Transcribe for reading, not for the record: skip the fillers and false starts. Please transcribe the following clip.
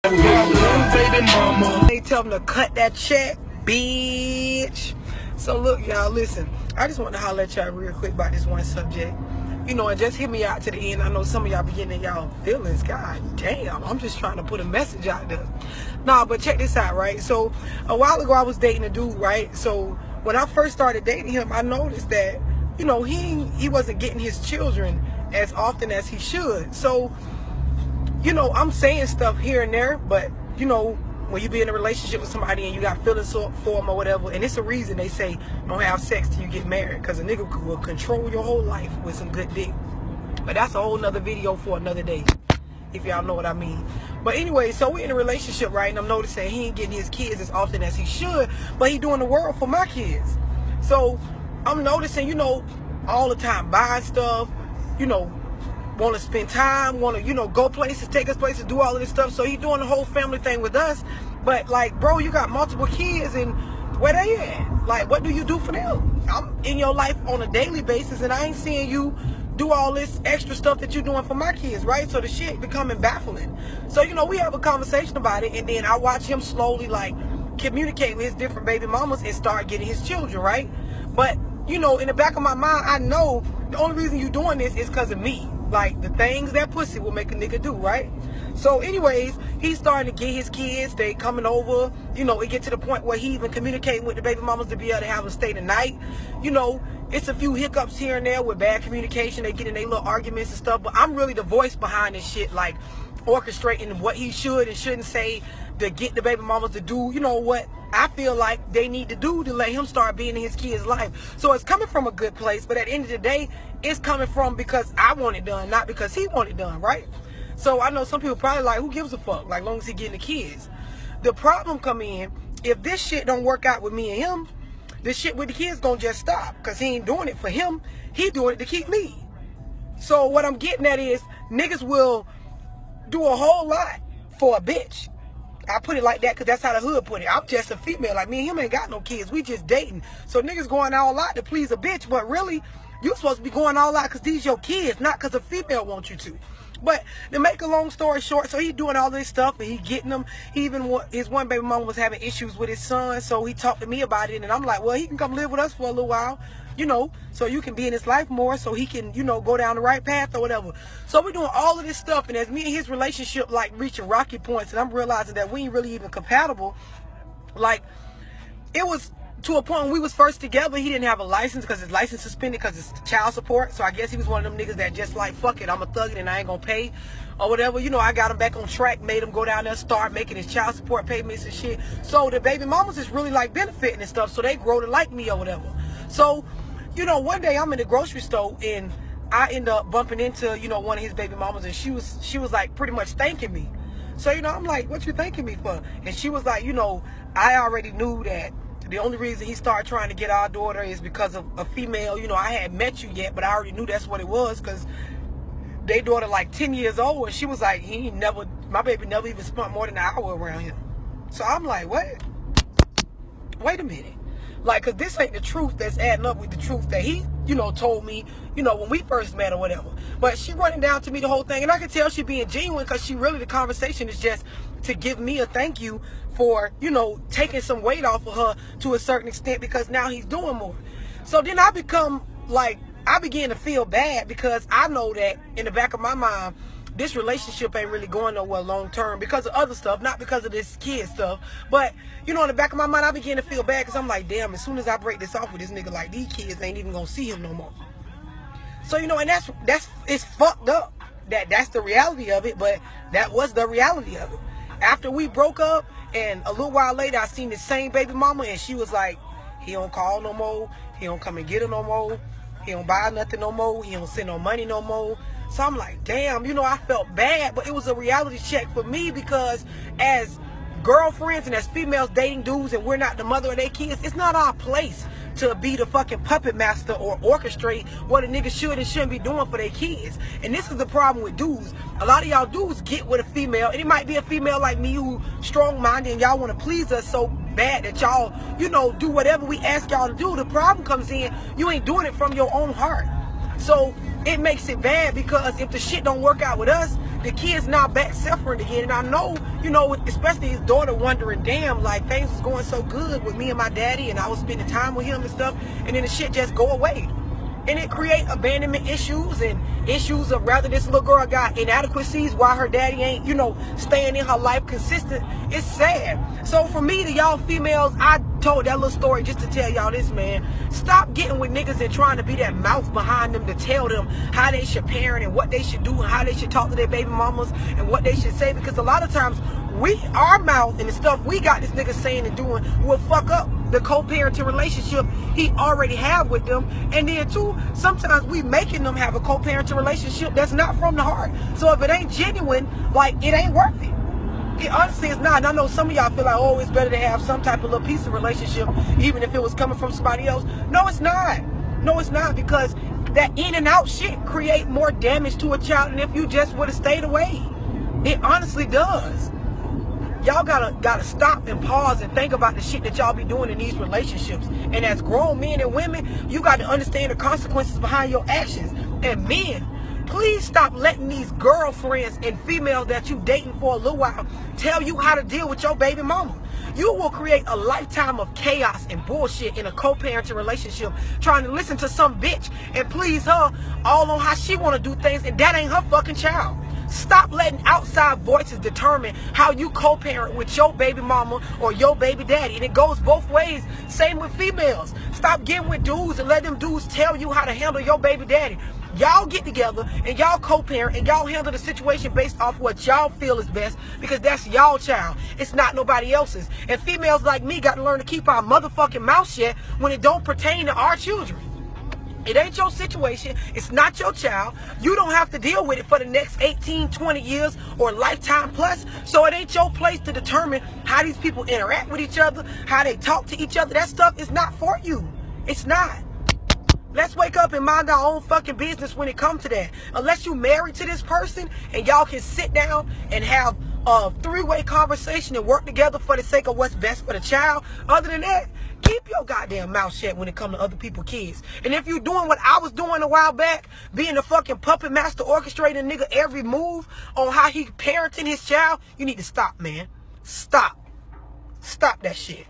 Baby mama. They tell them to cut that check, bitch. So look, y'all, listen. I just want to holler at y'all real quick about this one subject. You know, and just hear me out to the end. I know some of y'all be getting in y'all feelings. God damn, I'm just trying to put a message out there. Nah, but check this out, right? So a while ago, I was dating a dude, right? So when I first started dating him, I noticed that, you know, he wasn't getting his children as often as he should. So, you know, I'm saying stuff here and there, but, you know, when you be in a relationship with somebody and you got feelings for them or whatever, and it's a reason they say don't have sex till you get married, because a nigga will control your whole life with some good dick. But that's a whole nother video for another day, if y'all know what I mean. But anyway, so we're in a relationship, right? And I'm noticing he ain't getting his kids as often as he should, but he doing the world for my kids. So I'm noticing, you know, all the time buying stuff, you know, want to spend time, want to, you know, go places, take us places, do all of this stuff. So he doing the whole family thing with us. But like, bro, you got multiple kids, and where they at? Like, what do you do for them? I'm in your life on a daily basis, and I ain't seeing you do all this extra stuff that you're doing for my kids, right? So the shit becoming baffling. So, you know, we have a conversation about it, and then I watch him slowly, like, communicate with his different baby mamas and start getting his children, right? But, you know, in the back of my mind, I know the only reason you doing this is because of me. Like, the things that pussy will make a nigga do, right? So anyways, he's starting to get his kids. They coming over. You know, it get to the point where he even communicating with the baby mamas to be able to have them stay the night. You know, it's a few hiccups here and there with bad communication. They get in their little arguments and stuff. But I'm really the voice behind this shit, like orchestrating what he should and shouldn't say to get the baby mamas to do, you know, what I feel like they need to do to let him start being in his kid's life. So it's coming from a good place, but at the end of the day, it's coming from because I want it done, not because he want it done, right? So I know some people probably like, who gives a fuck, like, long as he getting the kids. The problem come in, if this shit don't work out with me and him, this shit with the kids gonna just stop, because he ain't doing it for him, he doing it to keep me. So what I'm getting at is, niggas will do a whole lot for a bitch. I put it like that because that's how the hood put it. I'm just a female. Like, me and him ain't got no kids. We just dating. So niggas going all out to please a bitch. But really, you supposed to be going all out because these your kids, not because a female wants you to. But to make a long story short, so he doing all this stuff and he getting them. He even, his one baby mama was having issues with his son. So he talked to me about it. And I'm like, well, he can come live with us for a little while, you know, so you can be in his life more, so he can, you know, go down the right path or whatever. So we're doing all of this stuff, and as me and his relationship like reaching rocky points, and I'm realizing that we ain't really even compatible. Like, it was to a point when we was first together, he didn't have a license because his license suspended because it's child support. So I guess he was one of them niggas that just like, fuck it, I'm a thug and I ain't gonna pay or whatever. You know, I got him back on track, made him go down there, start making his child support payments and shit. So the baby mamas is really like benefiting and stuff, so they grow to like me or whatever. So, you know, one day I'm in the grocery store and I end up bumping into, you know, one of his baby mamas, and she was like pretty much thanking me. So, you know, I'm like, what you thanking me for? And she was like, you know, I already knew that the only reason he started trying to get our daughter is because of a female. You know, I hadn't met you yet, but I already knew that's what it was, because they daughter like 10 years old, and she was like, my baby never even spent more than an hour around him. So I'm like, what? Wait a minute. Like, because this ain't the truth that's adding up with the truth that he, you know, told me, you know, when we first met or whatever. But she running down to me the whole thing, and I can tell she being genuine, because she really, the conversation is just to give me a thank you for, you know, taking some weight off of her to a certain extent, because now he's doing more. So then I become like, I begin to feel bad, because I know that in the back of my mind, this relationship ain't really going nowhere long term because of other stuff, not because of this kid stuff. But, you know, in the back of my mind, I begin to feel bad, because I'm like, damn, as soon as I break this off with this nigga, like, these kids ain't even gonna see him no more. So, you know, and it's fucked up. That's the reality of it, but that was the reality of it. After we broke up, and a little while later, I seen the same baby mama, and she was like, he don't call no more, he don't come and get her no more, he don't buy nothing no more, he don't send no money no more. So I'm like, damn, you know, I felt bad, but it was a reality check for me, because as girlfriends and as females dating dudes and we're not the mother of their kids, it's not our place to be the fucking puppet master or orchestrate what a nigga should and shouldn't be doing for their kids. And this is the problem with dudes. A lot of y'all dudes get with a female, and it might be a female like me who strong-minded and y'all want to please us so bad that y'all, you know, do whatever we ask y'all to do. The problem comes in, you ain't doing it from your own heart. So it makes it bad, because if the shit don't work out with us, the kids now back suffering again. And I know you know, especially his daughter wondering, damn, like things was going so good with me and my daddy and I was spending time with him and stuff, and then the shit just go away. And it create abandonment issues and issues of rather this little girl got inadequacies why her daddy ain't, you know, staying in her life consistent. It's sad. So for me, to y'all females, I told that little story just to tell y'all this, man. Stop getting with niggas and trying to be that mouth behind them to tell them how they should parent and what they should do and how they should talk to their baby mamas and what they should say, because a lot of times our mouth and the stuff we got this nigga saying and doing will fuck up the co-parenting relationship he already have with them. And then too, sometimes we making them have a co-parenting relationship that's not from the heart. So if it ain't genuine, like, it ain't worth it. It honestly is not. And I know some of y'all feel like, oh, it's better to have some type of little piece of relationship even if it was coming from somebody else. No, it's not. No, it's not, because that in and out shit create more damage to a child than if you just would have stayed away. It honestly does. Y'all gotta stop and pause and think about the shit that y'all be doing in these relationships. And as grown men and women, you got to understand the consequences behind your actions. And men, please stop letting these girlfriends and females that you dating for a little while tell you how to deal with your baby mama. You will create a lifetime of chaos and bullshit in a co-parenting relationship, trying to listen to some bitch and please her all on how she want to do things, and that ain't her fucking child. Stop letting outside voices determine how you co-parent with your baby mama or your baby daddy. And it goes both ways. Same with females. Stop getting with dudes and let them dudes tell you how to handle your baby daddy. Y'all get together and y'all co-parent and y'all handle the situation based off what y'all feel is best, because that's y'all child. It's not nobody else's. And females like me got to learn to keep our motherfucking mouth shut when it don't pertain to our children. It ain't your situation. It's not your child. You don't have to deal with it for the next 18, 20 years or lifetime plus. So it ain't your place to determine how these people interact with each other, how they talk to each other. That stuff is not for you. It's not. Let's wake up and mind our own fucking business when it comes to that. Unless you married to this person and y'all can sit down and have a three-way conversation and work together for the sake of what's best for the child. Other than that, keep your goddamn mouth shut when it comes to other people's kids. And if you're doing what I was doing a while back, being a fucking puppet master orchestrating nigga every move on how he parenting his child, you need to stop, man. Stop. Stop that shit.